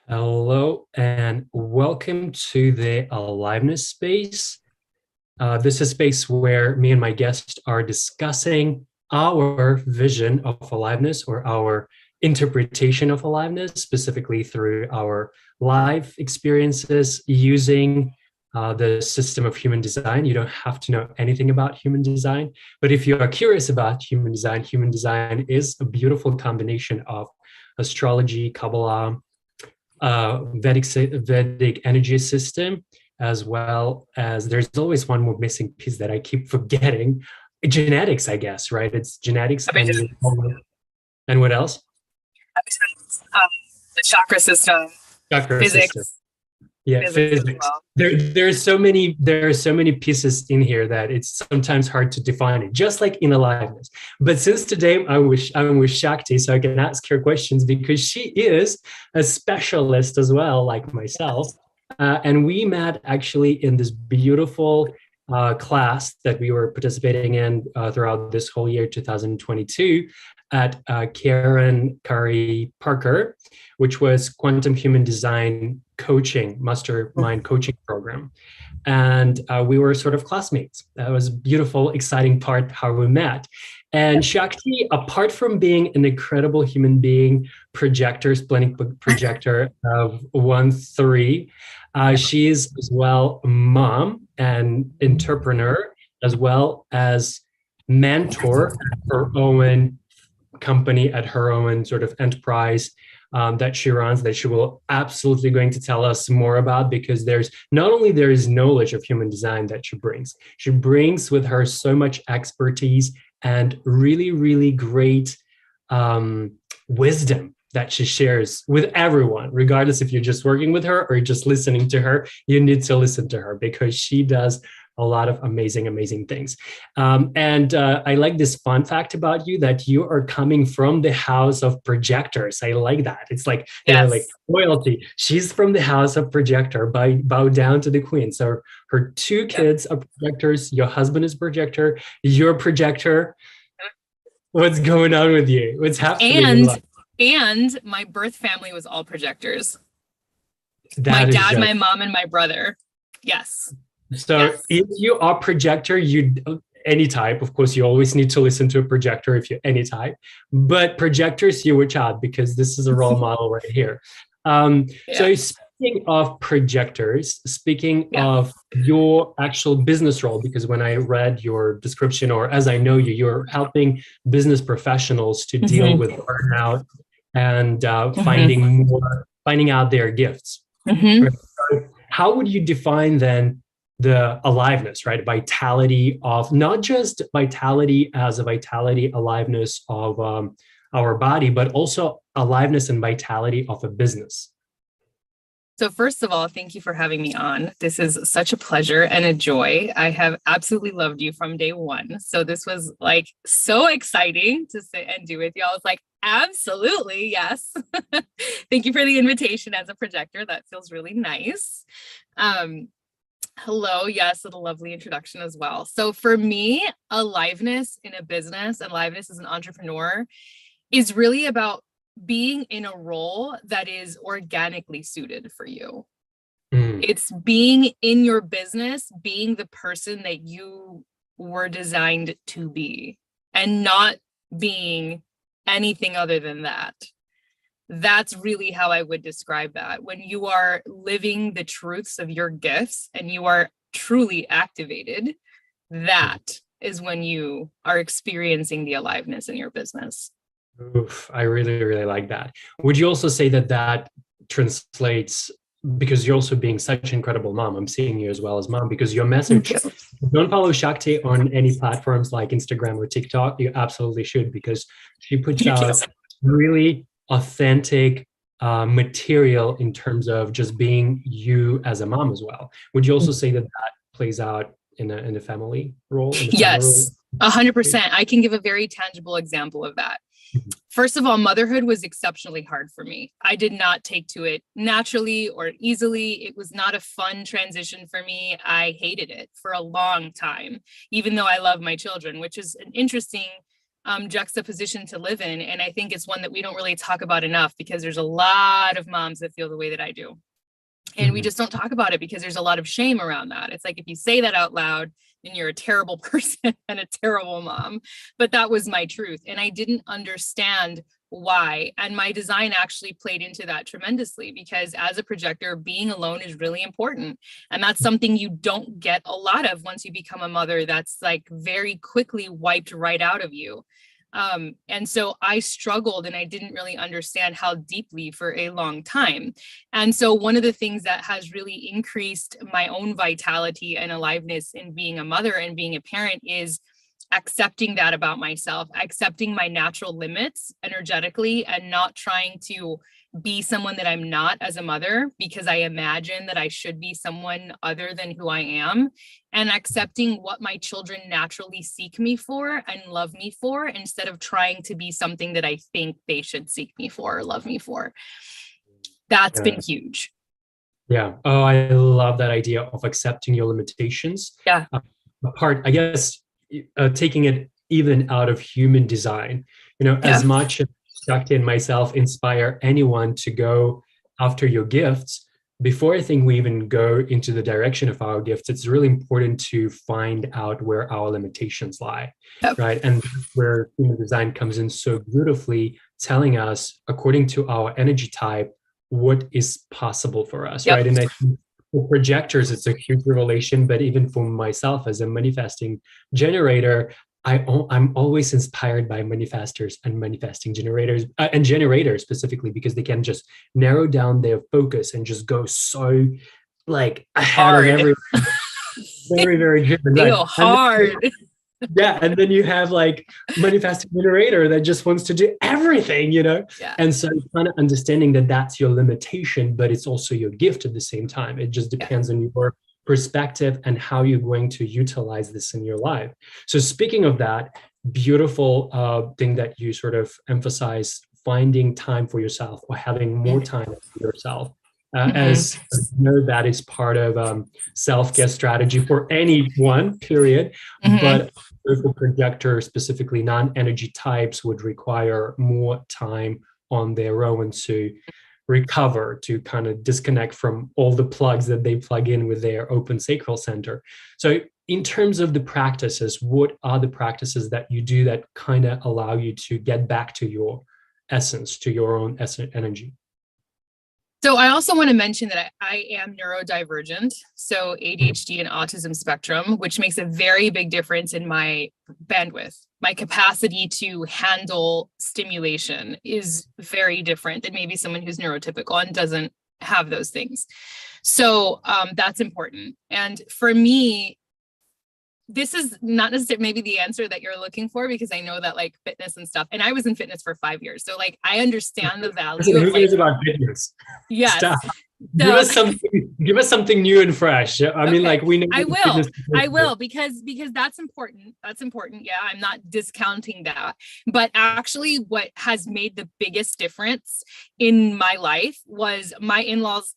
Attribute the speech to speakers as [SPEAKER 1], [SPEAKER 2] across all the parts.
[SPEAKER 1] Hello and welcome to the Aliveness space. This is a space where me and my guest are discussing our vision of aliveness or our interpretation of aliveness, specifically through our life experiences using the system of human design. You don't have to know anything about human design, but if you are curious about human design is a beautiful combination of astrology, Kabbalah, Vedic energy system, as well as there's always one more missing piece that I keep forgetting. Genetics, I guess, right? It's genetics and what else?
[SPEAKER 2] The chakra system,
[SPEAKER 1] Chakra system.
[SPEAKER 2] physics,
[SPEAKER 1] Yeah,
[SPEAKER 2] physics as
[SPEAKER 1] physics.
[SPEAKER 2] well.
[SPEAKER 1] There are so many pieces in here that it's sometimes hard to define it, just like in aliveness. But since today I'm with Shakti, so I can ask her questions because she is a specialist as well, like myself. And we met actually in this beautiful class that we were participating in throughout this whole year, 2022, at Karen Curry Parker, which was Quantum Human Design Coaching, Mastermind Coaching Program. And we were sort of classmates. That was a beautiful, exciting part how we met. And Shakti, apart from being an incredible human being, projector, splenic projector of 1-3, she is as well a mom and entrepreneur, as well as mentor at her own company, at her own sort of enterprise that she runs, that she will absolutely going to tell us more about, because there's not only there is knowledge of human design that she brings with her so much expertise and really, really great wisdom that she shares with everyone, regardless if you're just working with her or just listening to her. You need to listen to her because she does a lot of amazing things. And I like this fun fact about you, that you are coming from the house of projectors. I like that. It's like,
[SPEAKER 2] Yes.
[SPEAKER 1] like royalty. She's from the house of projector, bow down to the queen. So her two kids are projectors. Your husband is projector. You're a projector. What's going on with you? What's happening?
[SPEAKER 2] And my birth family was all projectors.
[SPEAKER 1] That
[SPEAKER 2] my
[SPEAKER 1] is
[SPEAKER 2] dad,
[SPEAKER 1] just...
[SPEAKER 2] my mom, and my brother. Yes.
[SPEAKER 1] So
[SPEAKER 2] Yes.
[SPEAKER 1] if you are projector, you any type, of course, you always need to listen to a projector if you're any type, but projectors, you watch out because this is a role model right here. So speaking of projectors, speaking of your actual business role, because when I read your description, or as I know you, you're helping business professionals to deal with burnout and finding out their gifts. How would you define then the aliveness, right? Vitality of, not just vitality as a vitality, aliveness of our body, but also aliveness and vitality of a business?
[SPEAKER 2] So first of all, thank you for having me on. This is such a pleasure and a joy. I have absolutely loved you from day one. So this was like so exciting to sit and do with you. I was like, absolutely, yes. Thank you for the invitation as a projector. That feels really nice. Hello, yes, and a lovely introduction as well. So for me, aliveness in a business, aliveness as an entrepreneur, is really about being in a role that is organically suited for you. It's being in your business, being the person that you were designed to be, and not being anything other than that. That's really how I would describe that. When you are living the truths of your gifts and you are truly activated, that is when you are experiencing the aliveness in your business.
[SPEAKER 1] Oof, I really like that. Would you also say that that translates, because you're also being such an incredible mom? I'm seeing you as well as mom, because your message, don't follow Shakti on any platforms like Instagram or TikTok. You absolutely should, because she puts out really authentic material in terms of just being you as a mom as well. Would you also say that that plays out in a family role?
[SPEAKER 2] Yes, 100%. I can give a very tangible example of that. First of all, motherhood was exceptionally hard for me. I did not take to it naturally or easily. It was not a fun transition for me. I hated it for a long time, even though I love my children, which is an interesting juxtaposition to live in. And I think it's one that we don't really talk about enough, because there's a lot of moms that feel the way that I do. And we just don't talk about it because there's a lot of shame around that. It's like, if you say that out loud, then you're a terrible person and a terrible mom. But that was my truth. And I didn't understand why. And my design actually played into that tremendously, because as a projector, being alone is really important. And that's something you don't get a lot of once you become a mother. That's like very quickly wiped right out of you. And so I struggled, and I didn't really understand how deeply for a long time. And so one of the things that has really increased my own vitality and aliveness in being a mother and being a parent is accepting that about myself, accepting my natural limits energetically, and not trying to be someone that I'm not as a mother, because I imagine that I should be someone other than who I am, and accepting what my children naturally seek me for and love me for, instead of trying to be something that I think they should seek me for or love me for. That's been huge.
[SPEAKER 1] Yeah. Oh, I love that idea of accepting your limitations.
[SPEAKER 2] Yeah.
[SPEAKER 1] Apart, I guess, taking it even out of human design, as much as Shakti and myself inspire anyone to go after your gifts, before I think we even go into the direction of our gifts, it's really important to find out where our limitations lie, right? And where human design comes in so beautifully, telling us, according to our energy type, what is possible for us, right? And I think for projectors, it's a huge revelation, but even for myself as a manifesting generator, I'm always inspired by manifestors and manifesting generators, and generators specifically, because they can just narrow down their focus and just go so like ahead of everyone. Very, very driven.
[SPEAKER 2] They go hard.
[SPEAKER 1] And then you have like manifesting generator that just wants to do everything, and so kind of understanding that that's your limitation, but it's also your gift at the same time. It just depends on your perspective and how you're going to utilize this in your life. So speaking of that, beautiful thing that you sort of emphasize, finding time for yourself, or having more time for yourself. As that is part of self-care strategy for anyone, period. But for projector, specifically non-energy types, would require more time on their own to recover, to kind of disconnect from all the plugs that they plug in with their open sacral center. So in terms of the practices, what are the practices that you do that kind of allow you to get back to your essence, to your own essence energy?
[SPEAKER 2] So I also want to mention that I am neurodivergent, so ADHD and autism spectrum, which makes a very big difference in my bandwidth. My capacity to handle stimulation is very different than maybe someone who's neurotypical and doesn't have those things. So that's important. And for me, this is not necessarily maybe the answer that you're looking for, because I know that like fitness and stuff, and I was in fitness for 5 years. So like, I understand the value of like,
[SPEAKER 1] about fitness.
[SPEAKER 2] Yes.
[SPEAKER 1] Stop. Give us something new and fresh. I mean, like we know.
[SPEAKER 2] I will, because that's important. That's important. Yeah. I'm not discounting that, but actually what has made the biggest difference in my life was my in-laws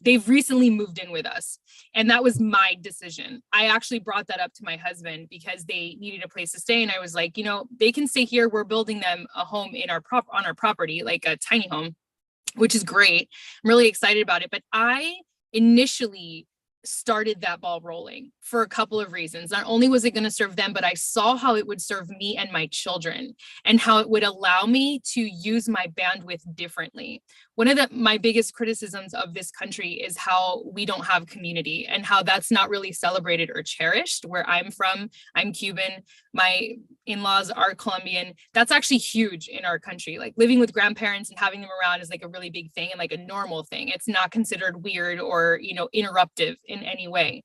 [SPEAKER 2] they've recently moved in with us. And that was my decision. I actually brought that up to my husband because they needed a place to stay. And I was like, they can stay here. We're building them a home on our property, like a tiny home, which is great. I'm really excited about it. But I initially started that ball rolling for a couple of reasons. Not only was it going to serve them, but I saw how it would serve me and my children, and how it would allow me to use my bandwidth differently. One of my biggest criticisms of this country is how we don't have community, and how that's not really celebrated or cherished. Where I'm from, I'm Cuban. My in-laws are Colombian. That's actually huge in our country. Like living with grandparents and having them around is like a really big thing and like a normal thing. It's not considered weird or, interruptive in any way.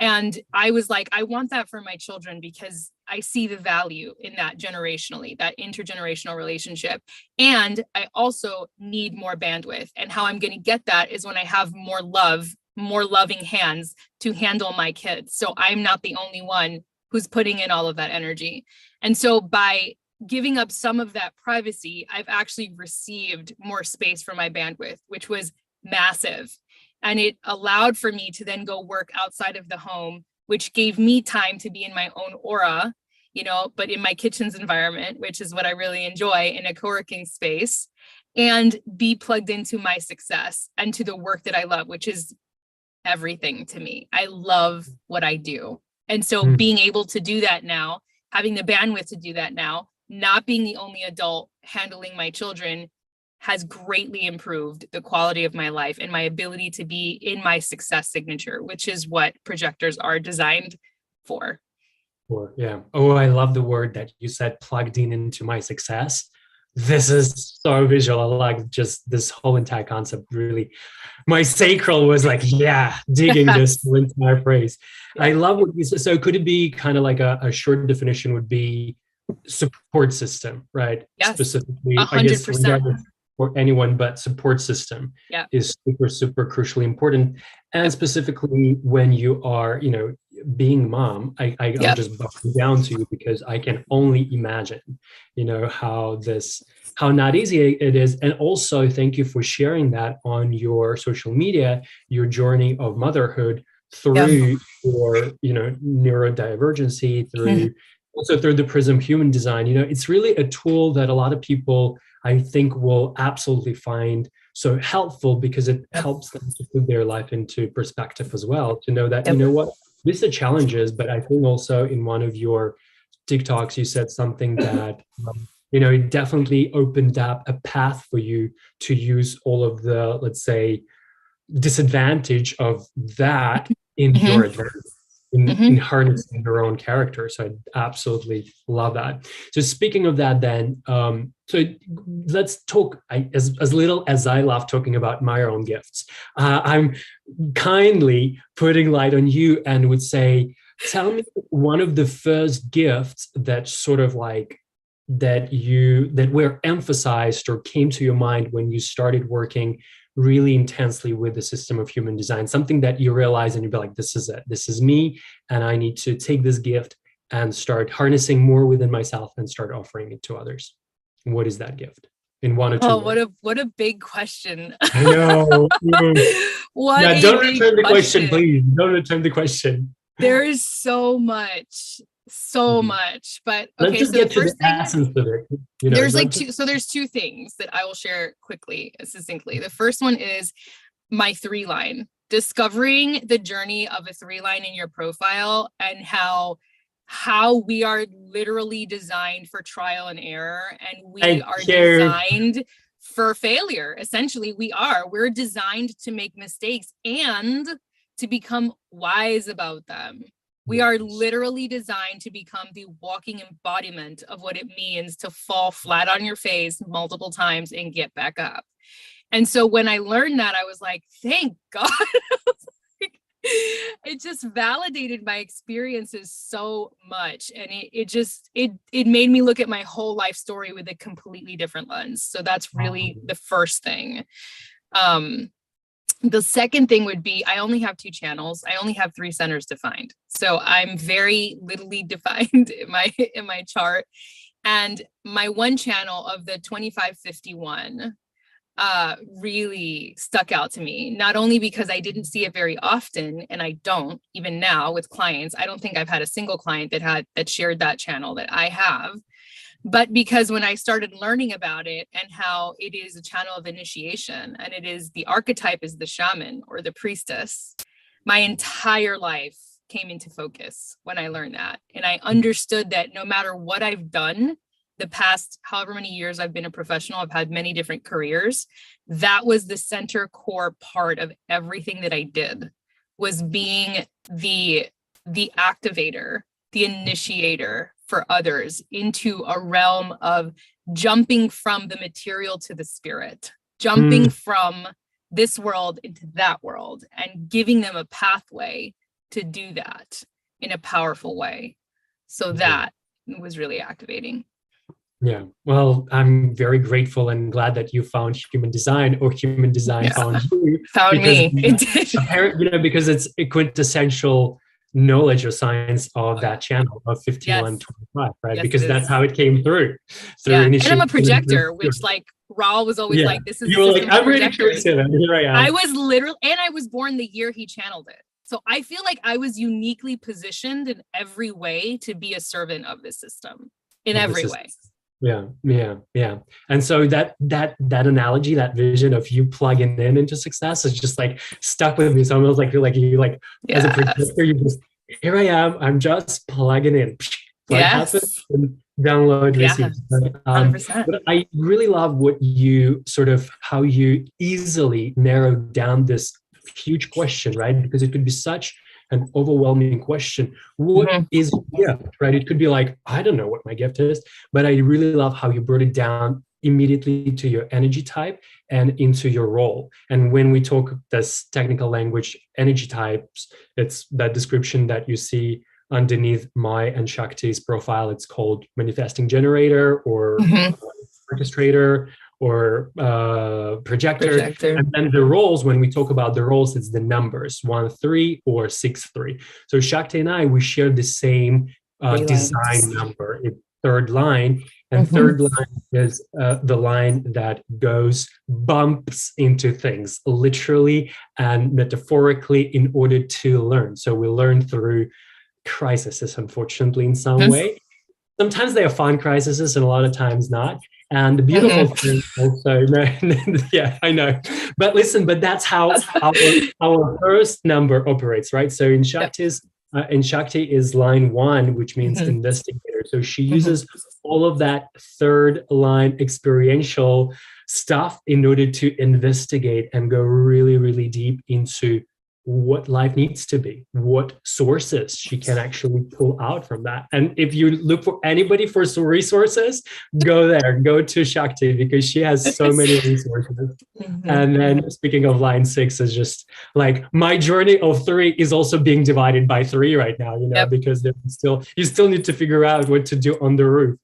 [SPEAKER 2] And I was like, I want that for my children, because I see the value in that generationally, that intergenerational relationship. And I also need more bandwidth. And how I'm going to get that is when I have more love, more loving hands to handle my kids. So I'm not the only one who's putting in all of that energy. And so by giving up some of that privacy, I've actually received more space for my bandwidth, which was massive. And it allowed for me to then go work outside of the home, which gave me time to be in my own aura but in my kitchen's environment, which is what I really enjoy, in a co-working space, and be plugged into my success and to the work that I love, which is everything to me. I love what I do. And so being able to do that now, having the bandwidth to do that now, not being the only adult handling my children, has greatly improved the quality of my life and my ability to be in my success signature, which is what projectors are designed for.
[SPEAKER 1] Yeah. Oh, I love the word that you said, plugged in into my success. This is so visual. I like just this whole entire concept. Really, my sacral was like, yeah, digging this entire phrase. Yeah. I love what you said. So could it be kind of like a short definition would be support system, right?
[SPEAKER 2] Yes,
[SPEAKER 1] specifically,
[SPEAKER 2] 100%.
[SPEAKER 1] I guess for anyone, but support system is super, super crucially important. And specifically when you are, being mom, I'll just buckle down to you because I can only imagine, how not easy it is. And also thank you for sharing that on your social media, your journey of motherhood through your, neurodivergency, also through the prism of human design. It's really a tool that a lot of people, I think, will absolutely find so helpful because it helps them to put their life into perspective as well, to know that, what, these are challenges, but I think also in one of your TikToks, you said something that, it definitely opened up a path for you to use all of the, let's say, disadvantage of that in your advantage. In harnessing your own character. So I absolutely love that. So speaking of that then, so let's talk, as little as I love talking about my own gifts, I'm kindly putting light on you and would say, tell me one of the first gifts that sort of like, that were emphasized or came to your mind when you started working really intensely with the system of human design, something that you realize and you'd be like, this is it, this is me, and I need to take this gift and start harnessing more within myself and start offering it to others. What is that gift in one or two words?
[SPEAKER 2] What a big question.
[SPEAKER 1] I know. Don't return the question, please. Don't return the question.
[SPEAKER 2] There is so much, but okay.
[SPEAKER 1] Let's just get to the essence of it.
[SPEAKER 2] There's two things that I will share quickly, succinctly. The first one is my 3-line, discovering the journey of a 3-line in your profile and how we are literally designed for trial and error, and we are designed for failure. Essentially, we're designed to make mistakes and to become wise about them. We are literally designed to become the walking embodiment of what it means to fall flat on your face multiple times and get back up. And so when I learned that, I was like, thank God. It just validated my experiences so much. And it made me look at my whole life story with a completely different lens. So that's really the first thing. The second thing would be, I only have 2 channels. I only have 3 centers defined. So I'm very littly defined in my chart. And my one channel of the 2551 really stuck out to me, not only because I didn't see it very often, and I don't even now with clients. I don't think I've had a single client that shared that channel that I have, but because when I started learning about it and how it is a channel of initiation, and the archetype is the shaman or the priestess, my entire life came into focus when I learned that. And I understood that no matter what I've done, the past however many years I've been a professional, I've had many different careers. That was the center core part of everything that I did, was being the activator, the initiator for others into a realm of jumping from the material to the spirit, jumping from this world into that world, and giving them a pathway to do that in a powerful way. So that was really activating.
[SPEAKER 1] Yeah. Well, I'm very grateful and glad that you found human design, or human design found you.
[SPEAKER 2] Found me. It
[SPEAKER 1] did. Because it's a quintessential knowledge or science of that channel of 5125, right?
[SPEAKER 2] Yes,
[SPEAKER 1] because that's how it came through. And
[SPEAKER 2] I'm a projector, which like Raul was always like, this is,
[SPEAKER 1] you were like, I'm ready to receive it. Here I am.
[SPEAKER 2] I was literally, and I was born the year he channeled it. So I feel like I was uniquely positioned in every way to be a servant of the system in every way.
[SPEAKER 1] Yeah. And so that analogy, that vision of you plugging into success is just like stuck with me. So almost like you as a projector, you just, here I am, I'm just plugging in. Plug happens and download, receive.
[SPEAKER 2] 100%.
[SPEAKER 1] But I really love how you easily narrow down this huge question, right? Because it could be such an overwhelming question. What is your gift, right? It could be like, I don't know what my gift is, but I really love how you brought it down immediately to your energy type and into your role. And when we talk this technical language, energy types, it's that description that you see underneath my and Shakti's profile. It's called manifesting generator or orchestrator or projector. And then the roles, when we talk about the roles, it's the numbers 1, 3 or 6, 3. So Shakti and I, we share the same design number. It's third line. And third line is the line that bumps into things literally and metaphorically in order to learn. So we learn through crises, unfortunately, in some way. Sometimes they are fun crises and a lot of times not. And the beautiful thing also, yeah, I know. But listen, that's how our first number operates, right? So in Shakti is line 1, which means investigator. So she uses all of that third line experiential stuff in order to investigate and go really, really deep into what life needs to be, what sources she can actually pull out from that. And if you look for anybody for some resources, go to Shakti, because she has so many resources. And then speaking of line 6, is just like my journey of 3 is also being divided by 3 right now, because you still need to figure out what to do on the roof,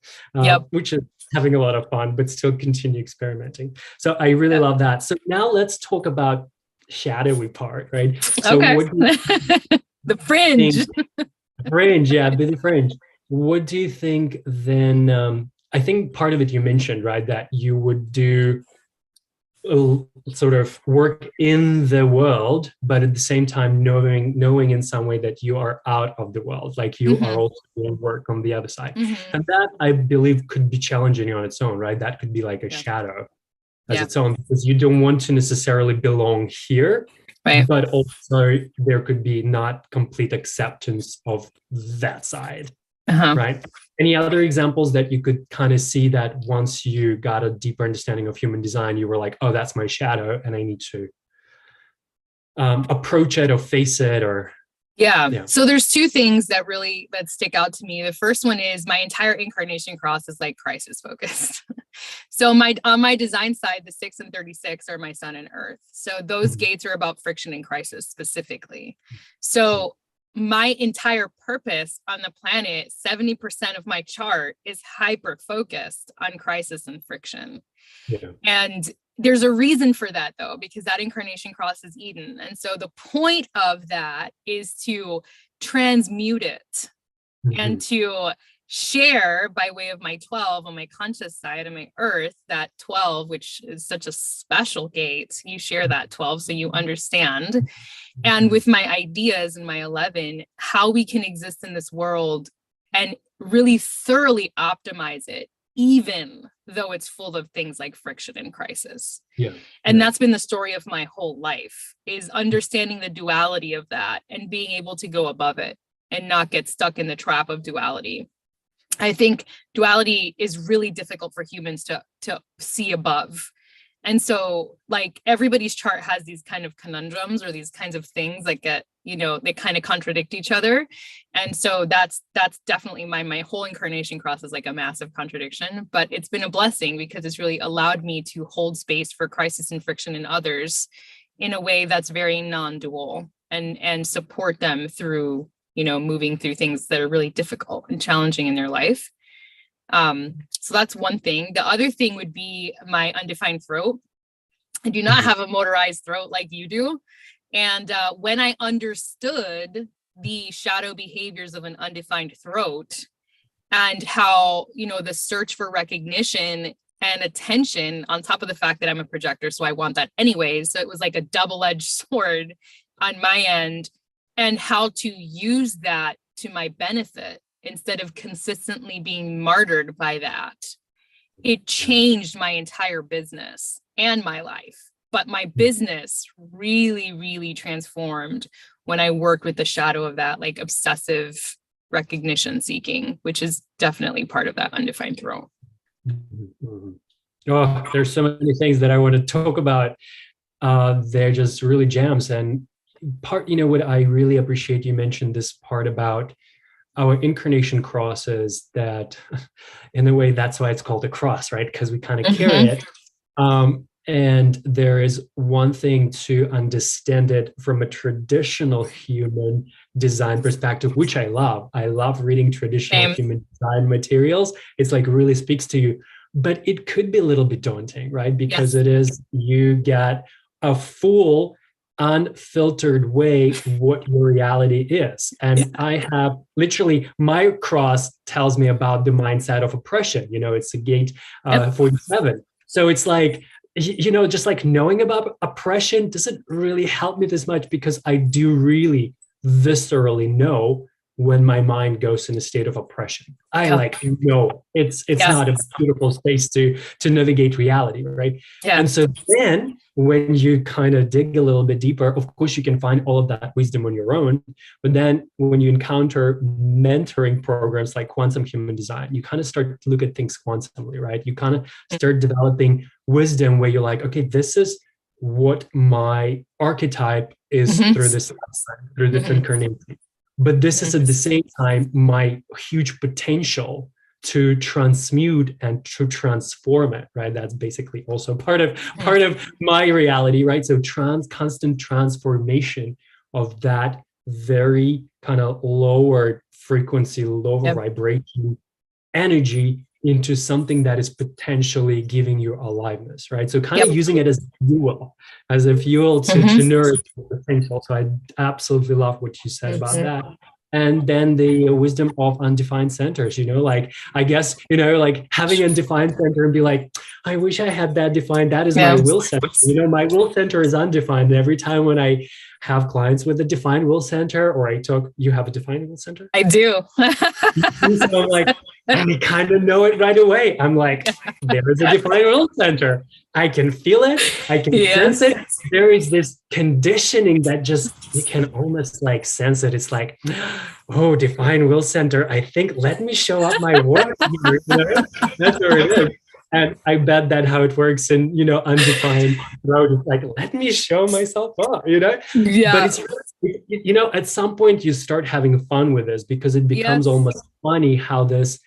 [SPEAKER 1] which is having a lot of fun, but still continue experimenting. So I really love that. So now let's talk about shadowy part, right? So what do you
[SPEAKER 2] the fringe.
[SPEAKER 1] The fringe. What do you think then? I think part of it you mentioned, right, that you would do sort of work in the world, but at the same time knowing in some way that you are out of the world, like you are also doing work on the other side. And that, I believe, could be challenging on its own, right? That could be like a shadow as its own, because you don't want to necessarily belong here, but also there could be not complete acceptance of that side, right? Any other examples that you could kind of see that once you got a deeper understanding of human design, you were like, oh, that's my shadow, and I need to approach it or face it or...
[SPEAKER 2] So there's 2 things that stick out to me. The first one is my entire incarnation cross is like crisis focused. So on my design side, the 6 and 36 are my sun and earth. So those gates are about friction and crisis specifically. So my entire purpose on the planet, 70% of my chart is hyper focused on crisis and friction. And there's a reason for that, though, because that incarnation crosses Eden. And so the point of that is to transmute it and to share by way of my 12 on my conscious side and my earth, that 12, which is such a special gate. You share that 12 so you understand. And with my ideas and my 11, how we can exist in this world and really thoroughly optimize it, even though it's full of things like friction and crisis. And that's been the story of my whole life, is understanding the duality of that and being able to go above it and not get stuck in the trap of duality. I think duality is really difficult for humans to see above. And so, like, everybody's chart has these kind of conundrums or these kinds of things that get, they kind of contradict each other. And so that's definitely my whole incarnation cross is like a massive contradiction, but it's been a blessing because it's really allowed me to hold space for crisis and friction in others in a way that's very non-dual and support them through, moving through things that are really difficult and challenging in their life. So that's one thing. The other thing would be my undefined throat. I do not have a motorized throat like you do. And when I understood the shadow behaviors of an undefined throat and how, the search for recognition and attention on top of the fact that I'm a projector, so I want that anyways. So it was like a double-edged sword on my end. and how to use that to my benefit instead of consistently being martyred by that. It changed my entire business and my life. But my business really, really transformed when I worked with the shadow of that, like obsessive recognition seeking, which is definitely part of that undefined throne.
[SPEAKER 1] Oh, there's so many things that I want to talk about. They're just really gems. And part, what I really appreciate, you mentioned this part about our incarnation crosses, that in a way, that's why it's called a cross, right? Because we kind of carry it. And there is one thing to understand it from a traditional human design perspective, which I love. I love reading traditional human design materials. It's like really speaks to you, but it could be a little bit daunting, right? Because it is, you get a full unfiltered way what your reality is. And I have literally, my cross tells me about the mindset of oppression. It's a gate 47. So it's like, just like knowing about oppression doesn't really help me this much, because I do really viscerally know when my mind goes in a state of oppression. I know it's not a beautiful space to navigate reality, right? And so then when you kind of dig a little bit deeper, of course you can find all of that wisdom on your own. But then when you encounter mentoring programs like quantum human design, you kind of start to look at things quantumly, right? You kind of start developing wisdom where you're like, okay, this is what my archetype is through this incarnation. But this is at the same time my huge potential to transmute and to transform it, right? That's basically also part of my reality, right? So constant transformation of that very kind of lower frequency, lower vibration energy into something that is potentially giving you aliveness, right? So kind of using it as a fuel to nourish the potential. So I absolutely love what you said about that. And then the wisdom of undefined centers, like, I guess, like having a defined center and be like, I wish I had that defined. That is my will center. My will center is undefined. And every time when I have clients with a defined will center, or you have a defined will center?
[SPEAKER 2] I do.
[SPEAKER 1] So I'm like, I kind of know it right away. I'm like, there is a defined will center. I can feel it. I can sense it. There is this conditioning that just, you can almost like sense it. It's like, oh, defined will center. I think, let me show up my work. That's where it is. And I bet that how it works in, undefined road. It's like, let me show myself up, But it's, at some point you start having fun with this, because it becomes almost funny how this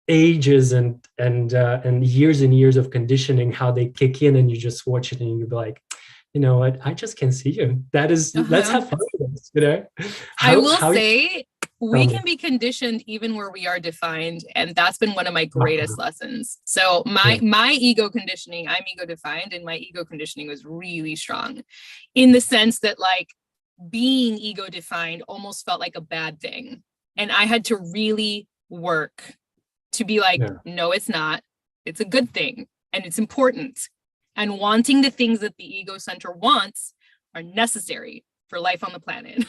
[SPEAKER 1] ages and years and years of conditioning, how they kick in, and you just watch it and you be like, you know what, I just can see you. Let's have fun with this,
[SPEAKER 2] I will say, we can be conditioned even where we are defined. And that's been one of my greatest lessons. So my ego conditioning, I'm ego defined, and my ego conditioning was really strong, in the sense that like being ego defined almost felt like a bad thing. And I had to really work to be like, no, it's not. It's a good thing. And it's important. And wanting the things that the ego center wants are necessary for life on the planet.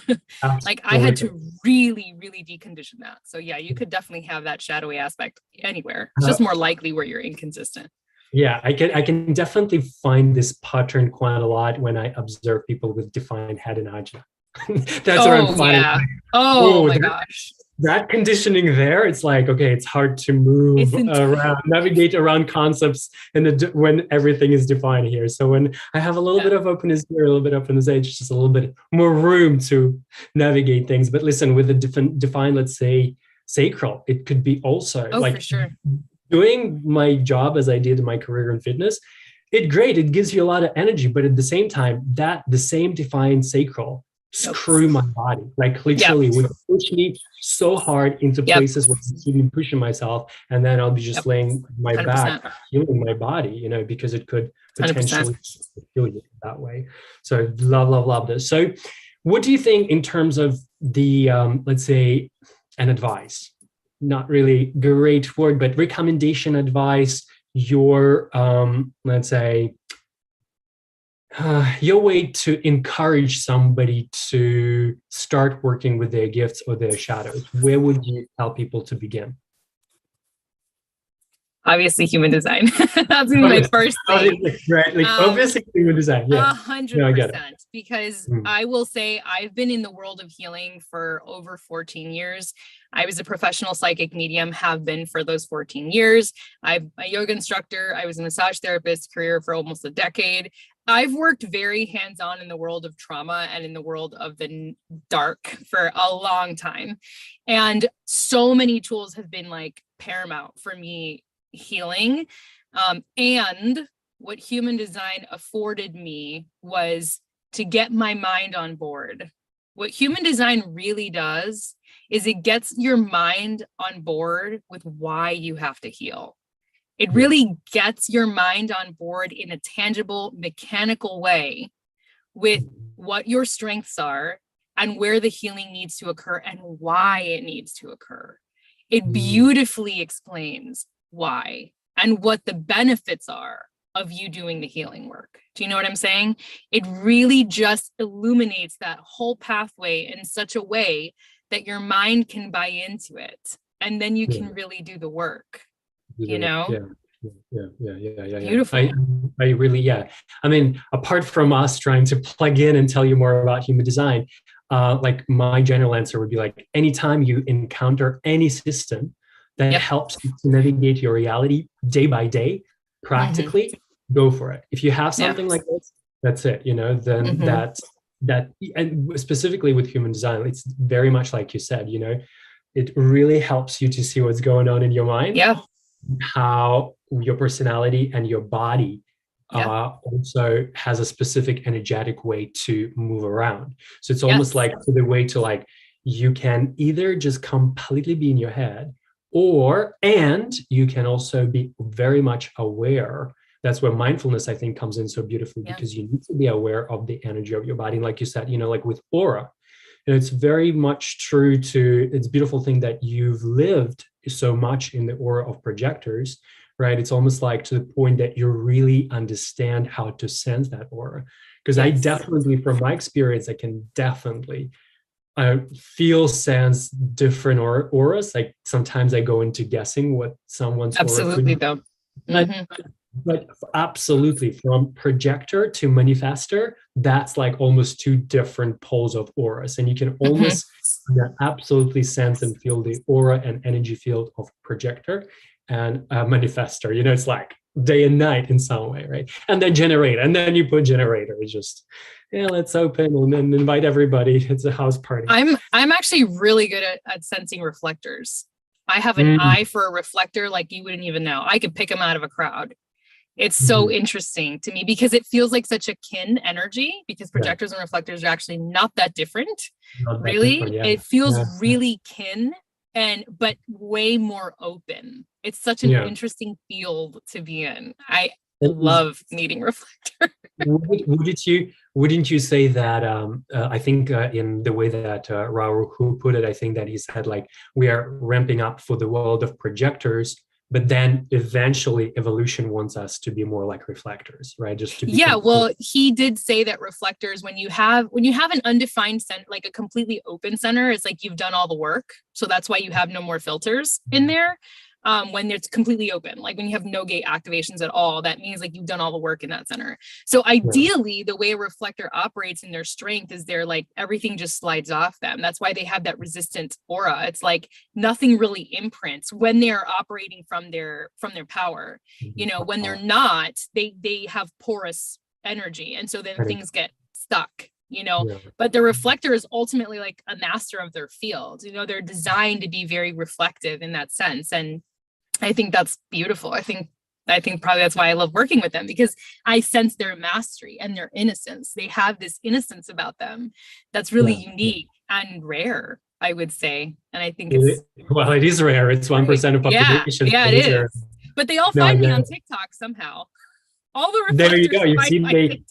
[SPEAKER 2] Like I had to really, really decondition that. So yeah, you could definitely have that shadowy aspect anywhere. It's just more likely where you're inconsistent.
[SPEAKER 1] Yeah, I can definitely find this pattern quite a lot when I observe people with defined head and ajna. That's where I'm finding.
[SPEAKER 2] Yeah. Oh my gosh.
[SPEAKER 1] That conditioning there, it's like, okay, it's hard to move around, navigate around concepts when everything is defined here. So when I have a little bit of openness here, a little bit of openness there, it's just a little bit more room to navigate things. But listen, with the defined, let's say, sacral, it could be also
[SPEAKER 2] for sure.
[SPEAKER 1] Doing my job as I did in my career in fitness. It gives you a lot of energy, but at the same time, the same defined sacral screw my body, like literally would push me so hard into places where I keep pushing myself, and then I'll be just laying my 100%. Back, healing my body, because it could potentially kill you that way. So love this. So what do you think in terms of the let's say an advice, not really great word, but recommendation, advice, your let's say Your way to encourage somebody to start working with their gifts or their shadows, where would you tell people to begin?
[SPEAKER 2] Obviously, human design. That's gonna be my first thing.
[SPEAKER 1] Right? Like obviously human design. Yeah. No, I get it.
[SPEAKER 2] 100%. Because
[SPEAKER 1] Mm.
[SPEAKER 2] I will say I've been in the world of healing for over 14 years. I was a professional psychic medium, have been for those 14 years. I'm a yoga instructor. I was a massage therapist career for almost a decade. I've worked very hands-on in the world of trauma and in the world of the dark for a long time. And so many tools have been like paramount for me healing. And what human design afforded me was to get my mind on board. What human design really does is it gets your mind on board with why you have to heal. It really gets your mind on board in a tangible, mechanical way with what your strengths are and where the healing needs to occur and why it needs to occur. It beautifully explains why and what the benefits are of you doing the healing work. Do you know what I'm saying? It really just illuminates that whole pathway in such a way that your mind can buy into it. And then you can really do the work, you know?
[SPEAKER 1] Yeah.
[SPEAKER 2] Beautiful.
[SPEAKER 1] I really, yeah. I mean, apart from us trying to plug in and tell you more about human design, like my general answer would be like, anytime you encounter any system that helps you to navigate your reality day by day, practically, go for it. If you have something like this, that's it, you know, then that, and specifically with human design, it's very much like you said, you know, it really helps you to see what's going on in your mind, how your personality and your body also has a specific energetic way to move around. So it's almost like the way to like, you can either just completely be in your head, and you can also be very much aware. That's where mindfulness, I think, comes in so beautifully, because you need to be aware of the energy of your body. And like you said, you know, like with aura, and it's very much true to, it's a beautiful thing that you've lived so much in the aura of projectors, right? It's almost like to the point that you really understand how to sense that aura. Because I definitely, from my experience, I can definitely feel, sense different auras. Like sometimes I go into guessing what someone's aura could be.
[SPEAKER 2] Though.
[SPEAKER 1] But absolutely, from projector to manifestor, that's like almost two different poles of auras. And you can almost absolutely sense and feel the aura and energy field of projector and manifestor. You know, it's like day and night in some way, right? And then generator. And then you put generator. It's just, let's open and then invite everybody. It's a house party.
[SPEAKER 2] I'm actually really good at sensing reflectors. I have an eye for a reflector like you wouldn't even know. I could pick them out of a crowd. It's so interesting to me because it feels like such a kin energy, because projectors and reflectors are actually not that different. It feels really kin, but way more open. It's such an interesting field to be in. I love meeting reflectors.
[SPEAKER 1] Wouldn't you say that I think in the way that Raul who put it, I think that he said like we are ramping up for the world of projectors, but then eventually evolution wants us to be more like reflectors, right? Just to be
[SPEAKER 2] well, he did say that reflectors, when you have an undefined center, like a completely open center, it's like you've done all the work. So that's why you have no more filters in there. When it's completely open, like when you have no gate activations at all, that means like you've done all the work in that center. So ideally, the way a reflector operates in their strength is they're like everything just slides off them. That's why they have that resistant aura. It's like nothing really imprints when they're operating from their power. You know, when they're not, they have porous energy, and so then things get stuck. You know, but the reflector is ultimately like a master of their field. You know, they're designed to be very reflective in that sense. And I think that's beautiful. I think probably that's why I love working with them, because I sense their mastery and their innocence. They have this innocence about them that's really unique and rare, I would say. And I think it's
[SPEAKER 1] it is rare. It's 1% of population.
[SPEAKER 2] Yeah, it is. But they all find me on TikTok somehow. All the reflectors
[SPEAKER 1] there you go. You see,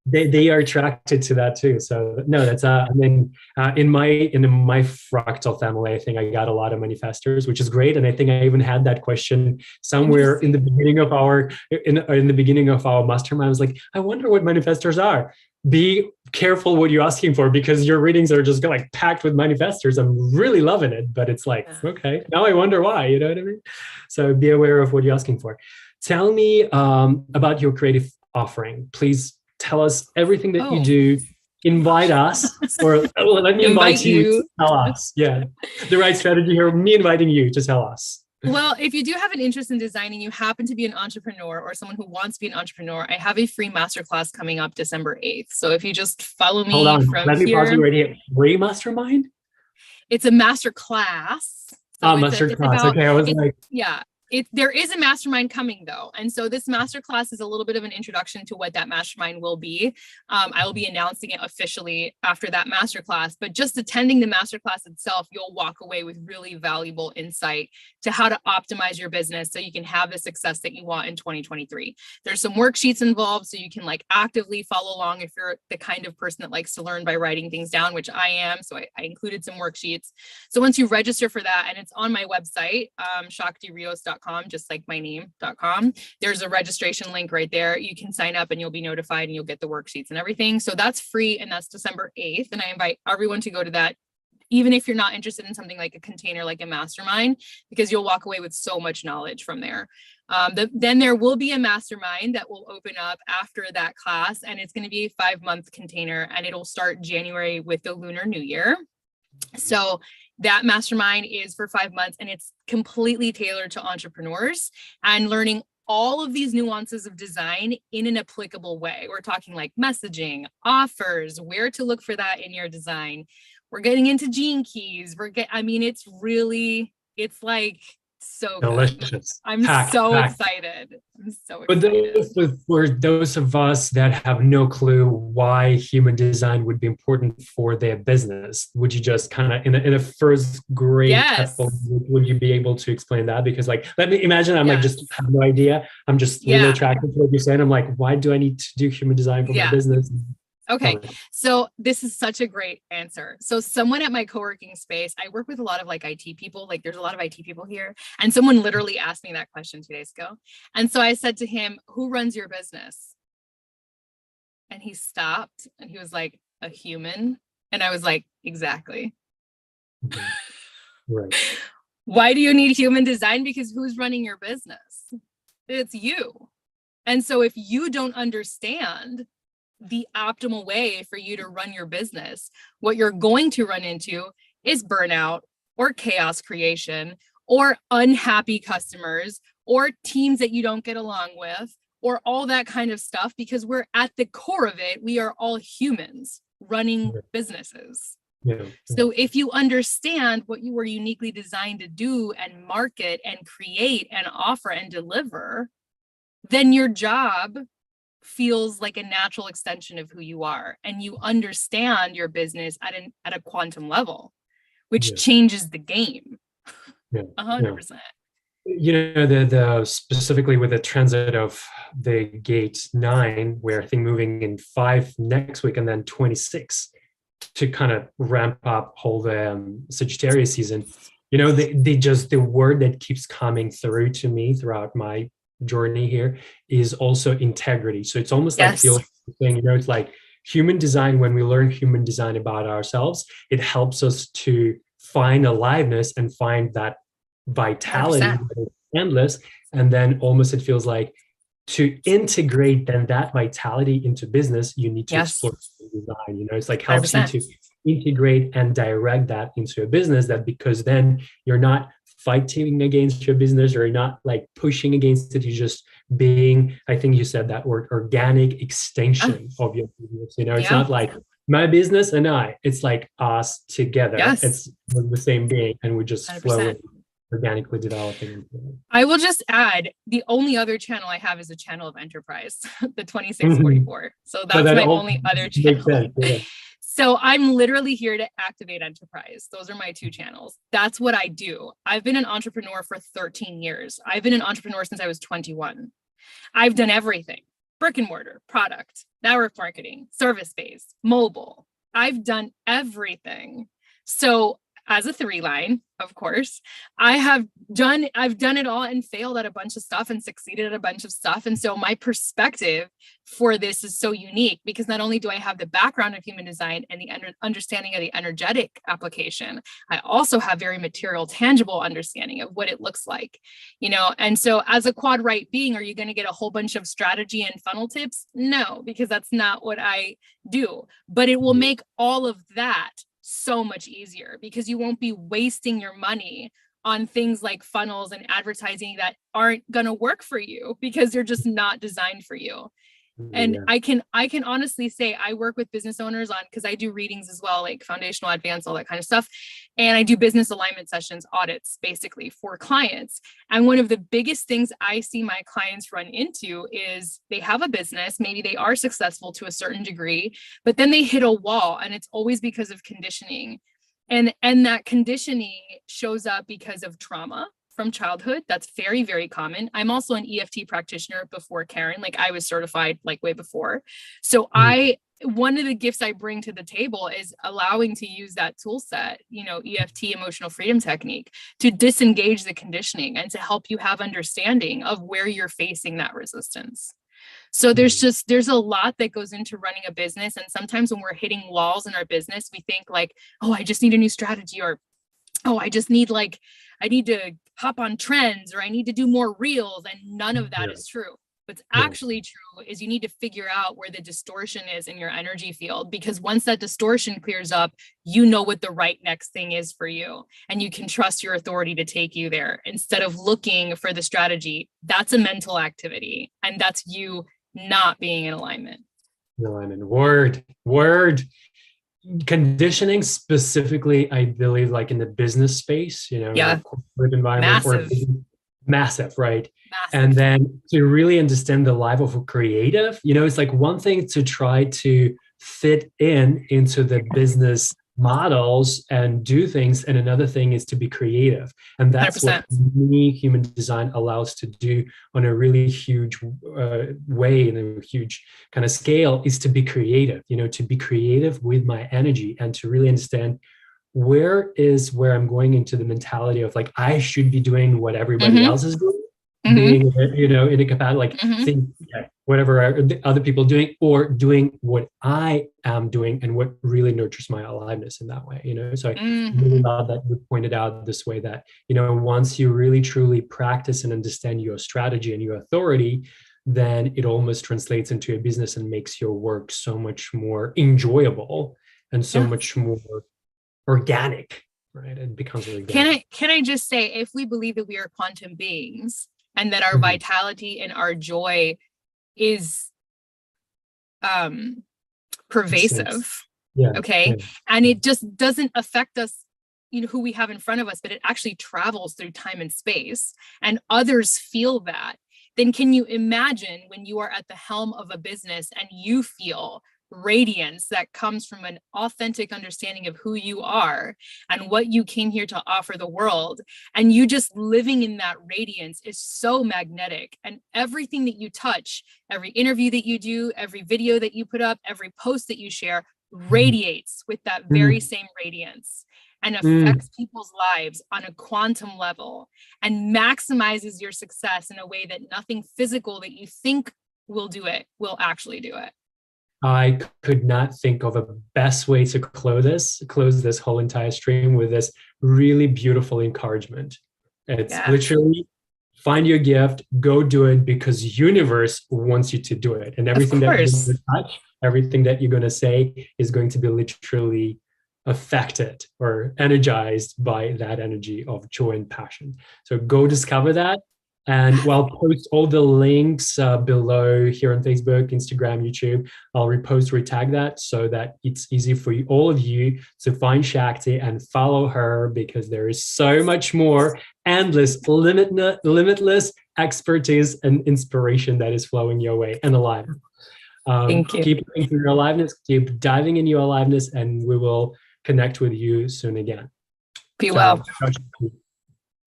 [SPEAKER 1] they are attracted to that too. So no, that's I mean, in my fractal family, I think I got a lot of manifestors, which is great. And I think I even had that question somewhere in the beginning of our in the beginning of our mastermind. I was like, I wonder what manifestors are. Be careful what you're asking for, because your readings are just like packed with manifestors. I'm really loving it, but it's like, okay, now I wonder why. You know what I mean? So be aware of what you're asking for. Tell me about your creative offering. Please tell us everything that you do. Invite us, or well, let me invite you to tell us. Yeah, the right strategy here. Me inviting you to tell us.
[SPEAKER 2] Well, if you do have an interest in designing, you happen to be an entrepreneur or someone who wants to be an entrepreneur, I have a free masterclass coming up December 8th. So if you just follow me
[SPEAKER 1] Hold on,
[SPEAKER 2] from
[SPEAKER 1] let me
[SPEAKER 2] here,
[SPEAKER 1] pause you right here. Free mastermind?
[SPEAKER 2] it's a master class. So
[SPEAKER 1] master class. Okay, I was like,
[SPEAKER 2] yeah. There is a mastermind coming though. And so this masterclass is a little bit of an introduction to what that mastermind will be. I will be announcing it officially after that masterclass, but just attending the masterclass itself, you'll walk away with really valuable insight to how to optimize your business so you can have the success that you want in 2023. There's some worksheets involved so you can like actively follow along if you're the kind of person that likes to learn by writing things down, which I am. So I included some worksheets. So once you register for that, and it's on my website, ShaktiRios.com, just like my name.com. There's a registration link right there. You can sign up and you'll be notified and you'll get the worksheets and everything. So that's free, and that's December 8th. And I invite everyone to go to that, even if you're not interested in something like a container, like a mastermind, because you'll walk away with so much knowledge from there. Then there will be a mastermind that will open up after that class, and it's going to be a 5-month container, and it'll start January with the Lunar New Year. So that mastermind is for 5 months, and it's completely tailored to entrepreneurs and learning all of these nuances of design in an applicable way. We're talking like messaging, offers, where to look for that in your design. We're getting into gene keys. It's like so
[SPEAKER 1] delicious.
[SPEAKER 2] Good. I'm so excited.
[SPEAKER 1] But for those of us that have no clue why human design would be important for their business, would you just kind of in a first grade episode, would you be able to explain that? Because like, let me imagine I'm like just have no idea. I'm just really attracted to what you're saying. I'm like, why do I need to do human design for my business?
[SPEAKER 2] Okay, so this is such a great answer. So someone at my co-working space, I work with a lot of like IT people, like there's a lot of IT people here. And someone literally asked me that question 2 days ago. And so I said to him, who runs your business? And he stopped and he was like, a human. And I was like, exactly.
[SPEAKER 1] Right.
[SPEAKER 2] Why do you need human design? Because who's running your business? It's you. And so if you don't understand the optimal way for you to run your business, what you're going to run into is burnout or chaos creation or unhappy customers or teams that you don't get along with or all that kind of stuff, because we're at the core of it. We are all humans running businesses. So if you understand what you were uniquely designed to do and market and create and offer and deliver, then your job feels like a natural extension of who you are, and you understand your business at a quantum level, which changes the game. 100%.
[SPEAKER 1] You know, the specifically with the transit of the gate 9, where I think moving in 5 next week and then 26 to kind of ramp up whole the Sagittarius season. You know, the word that keeps coming through to me throughout my journey here is also integrity. So it's almost like the thing, you know, it's like human design. When we learn human design about ourselves, it helps us to find aliveness and find that vitality that is endless. And then almost it feels like to integrate then that vitality into business, you need to explore design. You know, it's like helps 100%. You to integrate and direct that into a business, that because then you're not fighting against your business, or you're not like pushing against it. You're just being, I think you said that word, organic extension of your business. You know, it's not like my business and it's like us together. It's the same being, and we just 100%. Flow organically developing.
[SPEAKER 2] I will just add, the only other channel I have is a channel of enterprise, the 2644. So that's my only other channel. So I'm literally here to activate enterprise. Those are my 2 channels. That's what I do. I've been an entrepreneur for 13 years. I've been an entrepreneur since I was 21. I've done everything. brick and mortar, product, network marketing, service-based, mobile. I've done everything. So as a 3-line, of course, I've done it all and failed at a bunch of stuff and succeeded at a bunch of stuff. And so my perspective for this is so unique because not only do I have the background of human design and the understanding of the energetic application, I also have very material, tangible understanding of what it looks like, And so as a quad right being, are you going to get a whole bunch of strategy and funnel tips? No, because that's not what I do, but it will make all of that so much easier because you won't be wasting your money on things like funnels and advertising that aren't going to work for you because they're just not designed for you. And I can honestly say I work with business owners on, because I do readings as well, like foundational, advanced, all that kind of stuff. And I do business alignment sessions, audits, basically for clients. And one of the biggest things I see my clients run into is they have a business, maybe they are successful to a certain degree, but then they hit a wall, and it's always because of conditioning. And that conditioning shows up because of trauma from childhood. That's very, very common. I'm also an EFT practitioner before Karen, like I was certified like way before. So one of the gifts I bring to the table is allowing to use that tool set, EFT, emotional freedom technique, to disengage the conditioning and to help you have understanding of where you're facing that resistance. So there's a lot that goes into running a business. And sometimes when we're hitting walls in our business, we think like, oh, I just need a new strategy, or oh, I need to hop on trends, or I need to do more reels. And none of that is true. What's actually true is you need to figure out where the distortion is in your energy field, because once that distortion clears up, you know what the right next thing is for you. And you can trust your authority to take you there instead of looking for the strategy. That's a mental activity. And that's you not being in alignment.
[SPEAKER 1] Word. Conditioning specifically, I believe, like in the business space, corporate environment, massive, right? And then to really understand the life of a creative, it's like one thing to try to fit into the business models and do things, and another thing is to be creative. And that's 100%. What human design allows to do on a really huge way, in a huge kind of scale, is to be creative, to be creative with my energy and to really understand where I'm going into the mentality of like, I should be doing what everybody else is doing. Being, in a capacity, like think whatever other people are doing, or doing what I am doing and what really nurtures my aliveness in that way, So I really love that you pointed out this way that, once you really truly practice and understand your strategy and your authority, then it almost translates into a business and makes your work so much more enjoyable and so much more organic, right? It becomes really organic.
[SPEAKER 2] Can I just say, if we believe that we are quantum beings, and that our vitality and our joy is pervasive, and it just doesn't affect us, who we have in front of us, but it actually travels through time and space, and others feel that, then can you imagine when you are at the helm of a business and you feel radiance that comes from an authentic understanding of who you are and what you came here to offer the world, and you just living in that radiance is so magnetic, and everything that you touch, every interview that you do, every video that you put up, every post that you share radiates with that very same radiance and affects people's lives on a quantum level and maximizes your success in a way that nothing physical that you think will do it will actually do it.
[SPEAKER 1] I could not think of a best way to close this whole entire stream with this really beautiful encouragement. It's literally find your gift, go do it, because universe wants you to do it. And everything that you're going to touch, everything that you're going to say is going to be literally affected or energized by that energy of joy and passion. So go discover that. And I'll post all the links below here on Facebook, Instagram, YouTube. I'll repost, retag that so that it's easy for you, all of you, to find Shakti and follow her, because there is so much more endless, limitless expertise and inspiration that is flowing your way and alive.
[SPEAKER 2] Thank you.
[SPEAKER 1] Keep looking through your aliveness, keep diving in your aliveness, and we will connect with you soon again.
[SPEAKER 2] Be well.